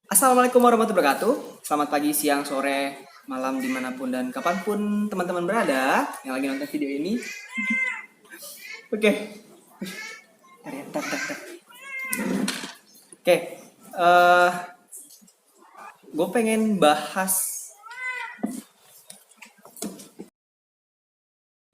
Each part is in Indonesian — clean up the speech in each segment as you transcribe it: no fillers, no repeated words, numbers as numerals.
Assalamualaikum warahmatullahi wabarakatuh. Selamat pagi, siang, sore, malam, dimanapun dan kapanpun teman-teman berada yang lagi nonton video ini. Oke. Bentar. Oke. Gue pengen bahas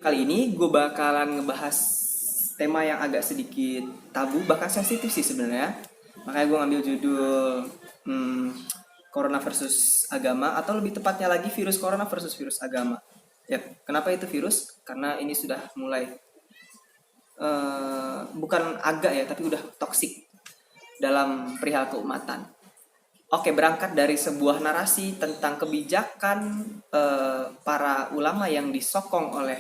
kali ini. Gue bakalan ngebahas tema yang agak sedikit tabu, bahkan sensitif sih sebenarnya. Makanya gue ngambil judul Corona versus agama, atau lebih tepatnya lagi virus corona versus virus agama. Ya, kenapa itu virus? Karena ini sudah mulai bukan agak ya, tapi udah toksik dalam perihal keumatan. Oke, berangkat dari sebuah narasi tentang kebijakan para ulama yang disokong oleh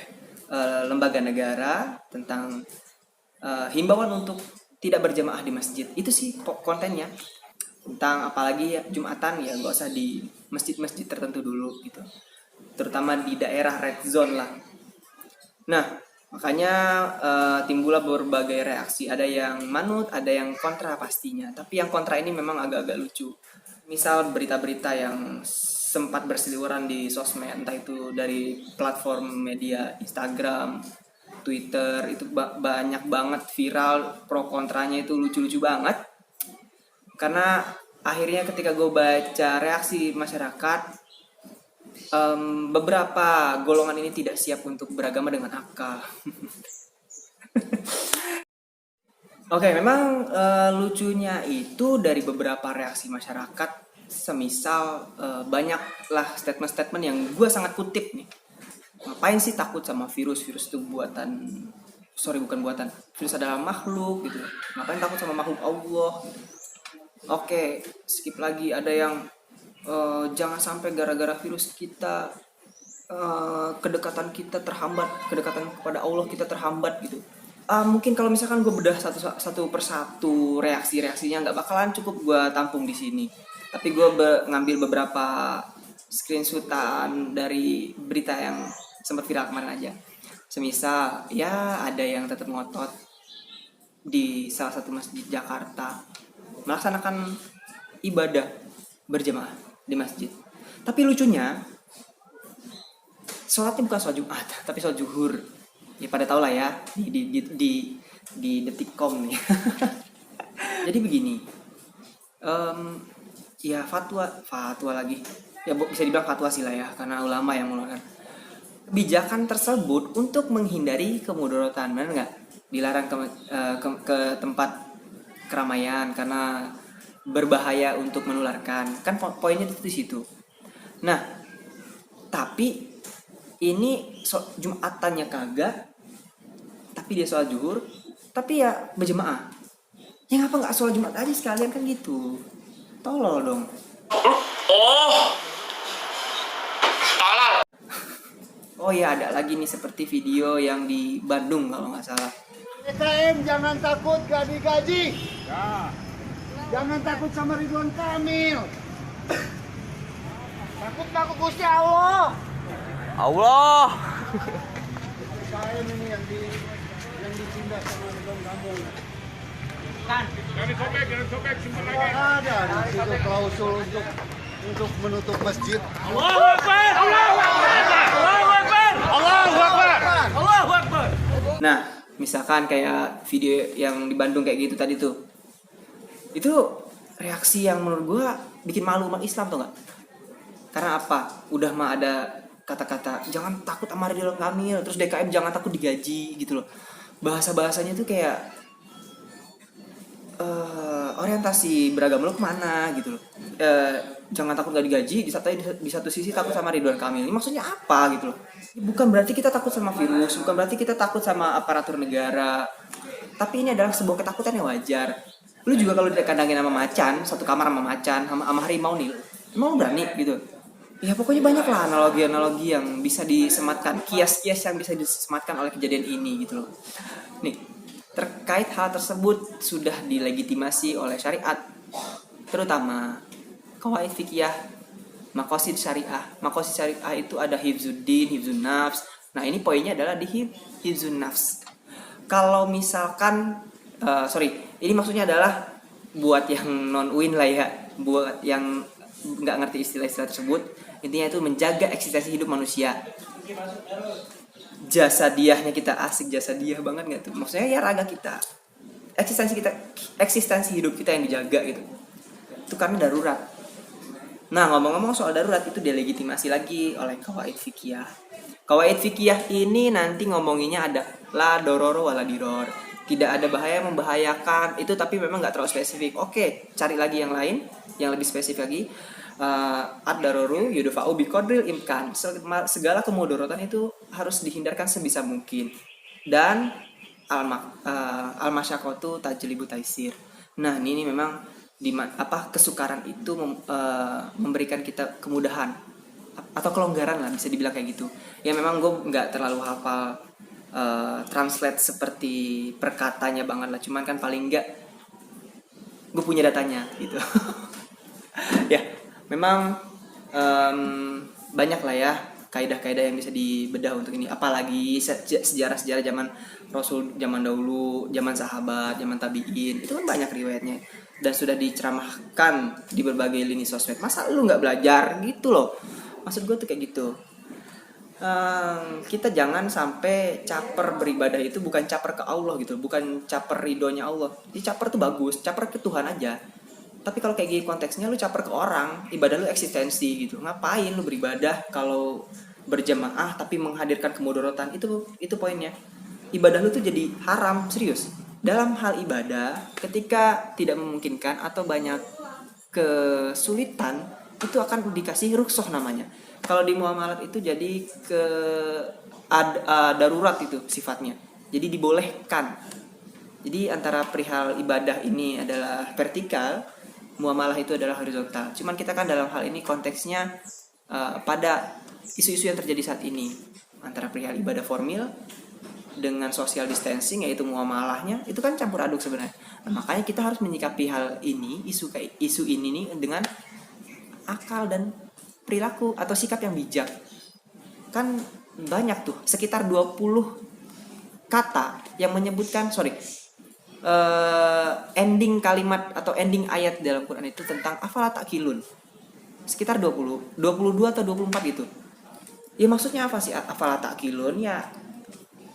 lembaga negara tentang himbauan untuk tidak berjamaah di masjid. Itu sih kontennya. Tentang apalagi ya, Jumatan ya nggak usah di masjid-masjid tertentu dulu gitu, terutama di daerah red zone lah. Nah, makanya timbullah berbagai reaksi, ada yang manut, ada yang kontra pastinya, tapi yang kontra ini memang agak-agak lucu. Misal berita-berita yang sempat berseliweran di sosmed, entah itu dari platform media Instagram, Twitter, itu banyak banget viral, pro kontranya itu lucu-lucu banget. Karena akhirnya ketika gue baca reaksi masyarakat, beberapa golongan ini tidak siap untuk beragama dengan akal. Oke, memang lucunya itu dari beberapa reaksi masyarakat, semisal banyaklah statement-statement yang gue sangat kutip nih. Ngapain sih takut sama virus? Virus itu bukan buatan. Virus adalah makhluk gitu. Ngapain takut sama makhluk Allah gitu. Oke, skip lagi. Ada yang jangan sampai gara-gara virus kita kedekatan kita terhambat, kedekatan kepada Allah kita terhambat gitu. Mungkin kalau misalkan gue bedah satu persatu reaksinya nggak bakalan cukup gue tampung di sini. Tapi gue ngambil beberapa screenshotan dari berita yang sempat viral kemarin aja. Semisal ya ada yang tetap ngotot di salah satu masjid Jakarta melaksanakan ibadah berjamaah di masjid. Tapi lucunya, sholatnya bukan sholat Jumat, tapi sholat zuhur. Ya pada tau lah ya, di detikcom nih. Jadi begini, ya fatwa lagi. Ya bisa dibilang fatwa sih lah ya, karena ulama yang mengeluarkan kebijakan tersebut untuk menghindari kemudaratan. Benar nggak? Dilarang ke tempat keramaian karena berbahaya untuk menularkan. Kan poinnya di situ. Nah, tapi ini Jumatannya kagak, tapi dia sholat zuhur, tapi ya berjemaah. Ya ngapa nggak sholat Jumat aja sekalian kan gitu? Tolol dong. Oh ya, ada lagi nih seperti video yang di Bandung kalau nggak salah. PKM jangan takut gak digaji. Ya. Jangan takut sama Ridwan Kamil. Takut Gusti Allah. Allah. PKM ini yang ditindak sama Ridwan Kamil. Kan. Jangan sobek simpan lagi. Ada di situ klausul untuk menutup masjid. Allahu Akbar. Allahu Akbar. Allahu Akbar. Allahu Akbar. Allahu Akbar. Nah, misalkan kayak video yang di Bandung kayak gitu tadi tuh, itu reaksi yang menurut gue bikin malu umat Islam tuh nggak? Karena apa? Udah mah ada kata-kata jangan takut sama Ridwan Kamil, terus DKM jangan takut digaji gitu loh. Bahasanya tuh kayak orientasi beragama lo kemana gitu loh. Jangan takut gak digaji, di satu sisi takut sama Ridwan Kamil. Ini maksudnya apa gitu loh? Bukan berarti kita takut sama virus, bukan berarti kita takut sama aparatur negara. Tapi ini adalah sebuah ketakutan yang wajar. Lu juga kalau dikandangin sama macan, satu kamar sama macan, sama harimau nih, emang lu berani gitu? Ya pokoknya banyak lah analogi-analogi yang bisa disematkan, kias-kias yang bisa disematkan oleh kejadian ini gitu loh. Nih, terkait hal tersebut sudah dilegitimasi oleh syariat, terutama qawaid fikih, maqasid syariah. Maqasid syariah itu ada hifzuddin, hifzun nafs. Nah, ini poinnya adalah di hifzun nafs. Kalau misalkan ini maksudnya adalah buat yang non UIN lah ya. buat yang nggak ngerti istilah-istilah tersebut, intinya itu menjaga eksistensi hidup manusia. Jasadiahnya kita asik, jasadiah banget nggak tuh? Maksudnya ya raga kita, eksistensi hidup kita yang dijaga gitu. Itu karena darurat. Nah, ngomong-ngomong soal darurat, itu delegitimasi lagi oleh kawaid fikih. Kawaid fikih ini nanti ngomonginnya ada la dororo wala diror. Tidak ada bahaya yang membahayakan. Itu tapi memang nggak terlalu spesifik. Oke, cari lagi yang lain yang lebih spesifik lagi. Ad-daroru yudfa'u biqadril imkan. Segala kemudorotan itu harus dihindarkan sebisa mungkin. Dan al-masyaqqatu tajlibu taisir. Nah, ini memang kesukaran itu memberikan kita kemudahan atau kelonggaran lah, bisa dibilang kayak gitu. Ya memang gue nggak terlalu hafal translate seperti perkatanya banget lah, cuman kan paling nggak gue punya datanya gitu. Ya memang banyak lah ya kaidah-kaidah yang bisa dibedah untuk ini, apalagi sejarah-sejarah zaman Rasul, zaman dahulu, zaman sahabat, zaman tabiin, itu kan banyak riwayatnya dan sudah diceramahkan di berbagai lini sosmed. Masa lu nggak belajar gitu loh, maksud gue tuh kayak gitu. Kita jangan sampai caper beribadah itu bukan caper ke Allah gitu, bukan caper ridhonya Allah. Jadi caper tuh bagus, caper ke Tuhan aja. Tapi kalau kayak gini konteksnya lu caper ke orang, ibadah lu eksistensi gitu. Ngapain lu beribadah kalau berjamaah tapi menghadirkan kemudorotan? Itu poinnya. Ibadah lu tuh jadi haram, serius. Dalam hal ibadah, ketika tidak memungkinkan atau banyak kesulitan, itu akan dikasih rukhsah namanya. Kalau di muamalat itu jadi darurat itu sifatnya. Jadi dibolehkan. Jadi antara perihal ibadah ini adalah vertikal, muamalah itu adalah horizontal. Cuman kita kan dalam hal ini konteksnya pada isu-isu yang terjadi saat ini, antara perihal ibadah formil dengan social distancing, yaitu muamalahnya, itu kan campur aduk sebenarnya. Nah, makanya kita harus menyikapi hal ini, isu ini nih dengan akal dan perilaku atau sikap yang bijak. Kan banyak tuh, sekitar 20 kata yang menyebutkan ending kalimat atau ending ayat dalam Quran itu tentang afala ta'qilun. Sekitar 22 atau 24 gitu. Ya maksudnya apa sih afala ta'qilun? Ya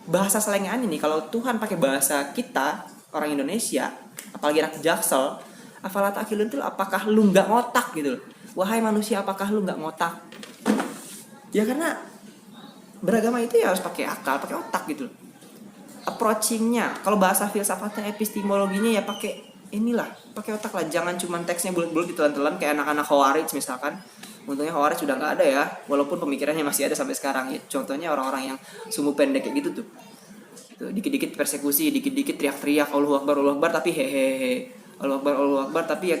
bahasa selengean ini, kalau Tuhan pakai bahasa kita orang Indonesia, apalagi anak Jaksel, afala ta'qilun itu apakah lu nggak ngotak gitu loh. Wahai manusia, apakah lu nggak ngotak? Ya karena beragama itu ya harus pakai akal, pakai otak gitu loh. Approachingnya, kalau bahasa filsafatnya, epistemologinya ya pakai pakai otak lah. Jangan cuma teksnya bulat-bulat ditelan-telan kayak anak-anak Khawarij misalkan. Untungnya Khawarij sudah nggak ada ya, walaupun pemikirannya masih ada sampai sekarang. Ya, contohnya orang-orang yang sumbu pendek kayak gitu tuh. Dikit-dikit persekusi, dikit-dikit teriak-teriak Allahu Akbar, tapi hehehe. Allahu Akbar, tapi ya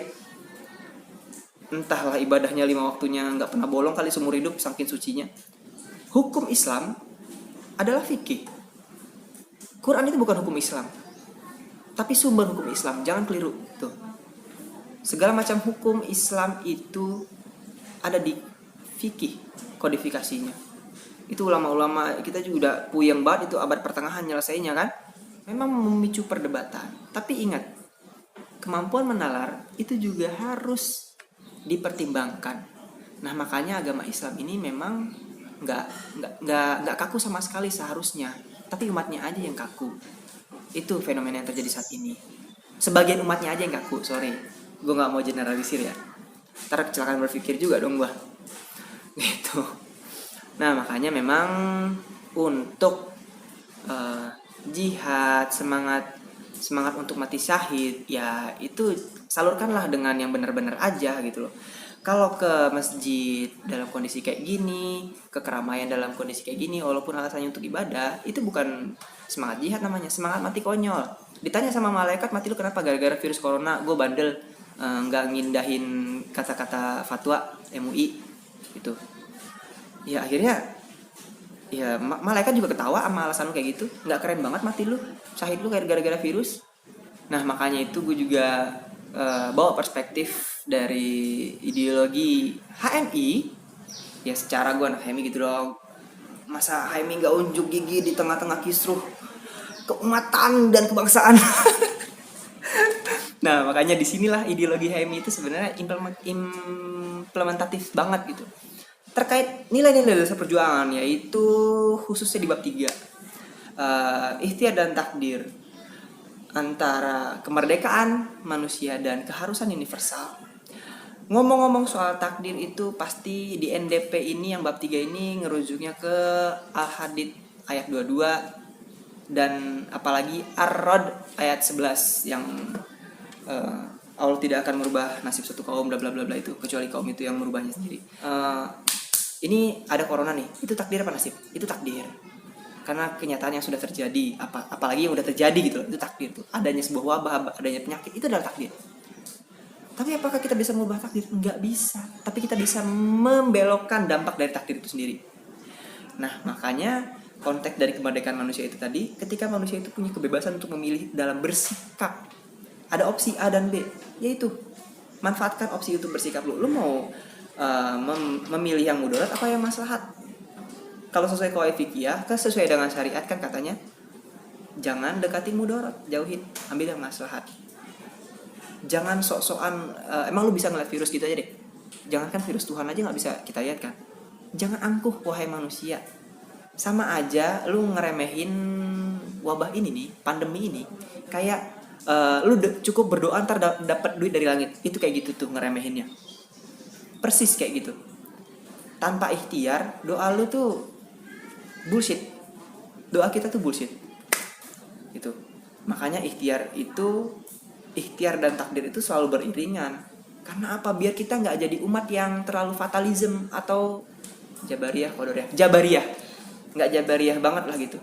entahlah ibadahnya 5 waktunya nggak pernah bolong kali seumur hidup saking sucinya. Hukum Islam adalah fikih. Quran itu bukan hukum Islam, tapi sumber hukum Islam. Jangan keliru tuh. Segala macam hukum Islam itu ada di fikih kodifikasinya. Itu ulama-ulama kita juga udah puyeng banget itu abad pertengahan nyelesainya kan. Memang memicu perdebatan. Tapi ingat, kemampuan menalar itu juga harus dipertimbangkan. Nah makanya agama Islam ini memang nggak kaku sama sekali seharusnya. Tapi umatnya aja yang kaku. Itu fenomena yang terjadi saat ini. Sebagian umatnya aja yang kaku, sorry. Gue gak mau generalisir ya. Ntar kecelakaan berpikir juga dong gue. Gitu. Nah makanya memang untuk jihad, semangat untuk mati syahid, ya itu salurkanlah dengan yang benar-benar aja gitu loh. Kalau ke masjid dalam kondisi kayak gini, ke keramaian dalam kondisi kayak gini, walaupun alasannya untuk ibadah, itu bukan semangat jihad namanya, semangat mati konyol. Ditanya sama malaikat, mati lu kenapa? Gara-gara virus corona, gue bandel, nggak ngindahin kata-kata fatwa MUI, gitu. Ya akhirnya, ya malaikat juga ketawa sama alasan lu kayak gitu, nggak keren banget mati lu, syahid lu kayak gara-gara virus. Nah makanya itu gue juga bawa perspektif dari ideologi HMI. Ya secara gue anak HMI gitu dong. Masa HMI gak unjuk gigi di tengah-tengah kisruh keumatan dan kebangsaan. Nah, makanya disinilah ideologi HMI itu sebenarnya implementatif banget gitu. Terkait nilai-nilai dasar perjuangan, yaitu khususnya di bab 3. Ikhtiar dan takdir, antara kemerdekaan manusia dan keharusan universal. Ngomong-ngomong soal takdir itu pasti di NDP ini yang bab 3 ini ngerujuknya ke Al-Hadid ayat 22 dan apalagi Ar-Rod ayat 11 yang Allah tidak akan merubah nasib suatu kaum bla bla bla bla itu kecuali kaum itu yang merubahnya sendiri. Ini ada corona nih, itu takdir apa nasib? Itu takdir. Karena kenyataan yang sudah terjadi, apalagi yang udah terjadi gitu loh, itu takdir tuh. Adanya sebuah wabah, adanya penyakit, itu adalah takdir. Tapi apakah kita bisa mengubah takdir? Enggak bisa. Tapi kita bisa membelokkan dampak dari takdir itu sendiri. Nah, makanya konteks dari kemerdekaan manusia itu tadi, ketika manusia itu punya kebebasan untuk memilih dalam bersikap. Ada opsi A dan B, yaitu manfaatkan opsi untuk bersikap lu. Lu mau memilih yang mudarat apa yang maslahat? Kalau sesuai qawaid fikih, sesuai dengan syariat kan katanya jangan dekati mudarat, jauhin, ambil yang maslahat. Jangan sok-sokan, emang lu bisa ngeliat virus gitu aja deh. Jangankan virus, Tuhan aja nggak bisa kita lihat kan. Jangan angkuh wahai manusia. Sama aja lu ngeremehin wabah ini nih, pandemi ini. Kayak lu cukup berdoa ntar dapat duit dari langit. Itu kayak gitu tuh ngeremehinnya. Persis kayak gitu. Tanpa ikhtiar, doa lu tuh bullshit. Doa kita tuh bullshit. Itu. Makanya ikhtiar dan takdir itu selalu beriringan. Karena apa? Biar kita nggak jadi umat yang terlalu fatalism atau jabariyah. Nggak jabariyah banget lah gitu.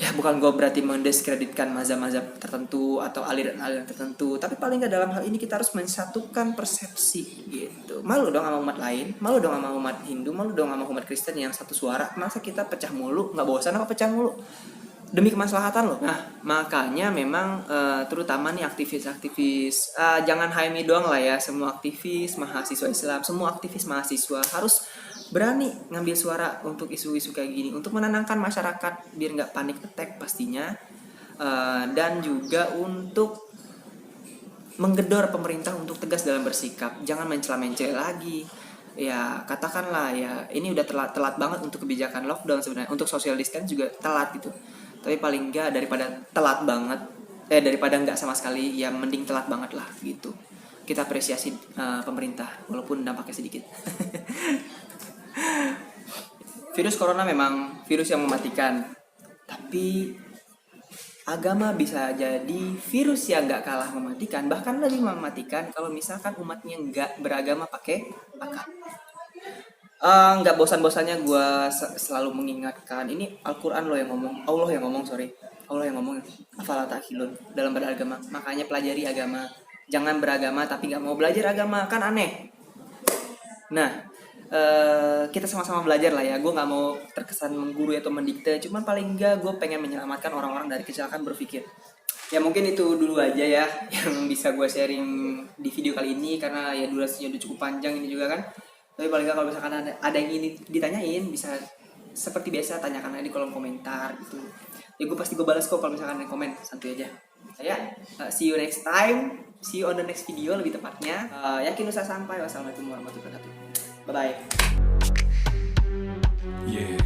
Ya bukan gue berarti mendiskreditkan mazhab-mazhab tertentu atau aliran-aliran tertentu, tapi paling nggak dalam hal ini kita harus mensatukan persepsi gitu. Malu dong sama umat lain, malu dong sama umat Hindu, malu dong sama umat Kristen yang satu suara. Masa kita pecah mulu? Nggak bosan apa pecah mulu? Demi kemaslahatan loh. Nah makanya memang terutama nih aktivis-aktivis, jangan HMI doang lah ya, semua aktivis mahasiswa Islam, semua aktivis mahasiswa harus berani ngambil suara untuk isu-isu kayak gini, untuk menenangkan masyarakat biar nggak panik attack pastinya, dan juga untuk menggedor pemerintah untuk tegas dalam bersikap, jangan mencela-mencela lagi. Ya katakanlah ya ini udah telat banget untuk kebijakan lockdown sebenarnya, untuk social distance juga telat gitu. Tapi paling nggak daripada telat banget, daripada nggak sama sekali, ya mending telat banget lah gitu. Kita apresiasi pemerintah walaupun dampaknya sedikit. Virus corona memang virus yang mematikan, tapi agama bisa jadi virus yang nggak kalah mematikan, bahkan lebih mematikan kalau misalkan umatnya nggak beragama pakai akal. Nggak bosan-bosannya gue selalu mengingatkan, ini Al-Quran loh yang ngomong, Allah yang ngomong, afala ta'qilun, dalam beragama. Makanya pelajari agama, jangan beragama tapi nggak mau belajar agama, kan aneh. Nah kita sama-sama belajar lah ya. Gue nggak mau terkesan menggurui atau mendikte, cuman paling nggak gue pengen menyelamatkan orang-orang dari kecelakaan berpikir. Ya mungkin itu dulu aja ya yang bisa gue sharing di video kali ini, karena ya durasinya udah cukup panjang ini juga kan. Tapi paling nggak kalau misalkan ada yang ingin ditanyain, bisa seperti biasa tanyakan aja di kolom komentar gitu. Ya gue pasti balas kok kalau misalkan ada komen, santuy aja. Saya see you next time, see you on the next video lebih tepatnya. Yakin usah sampai. Wassalamualaikum warahmatullahi wabarakatuh. Bye-bye. Yeah.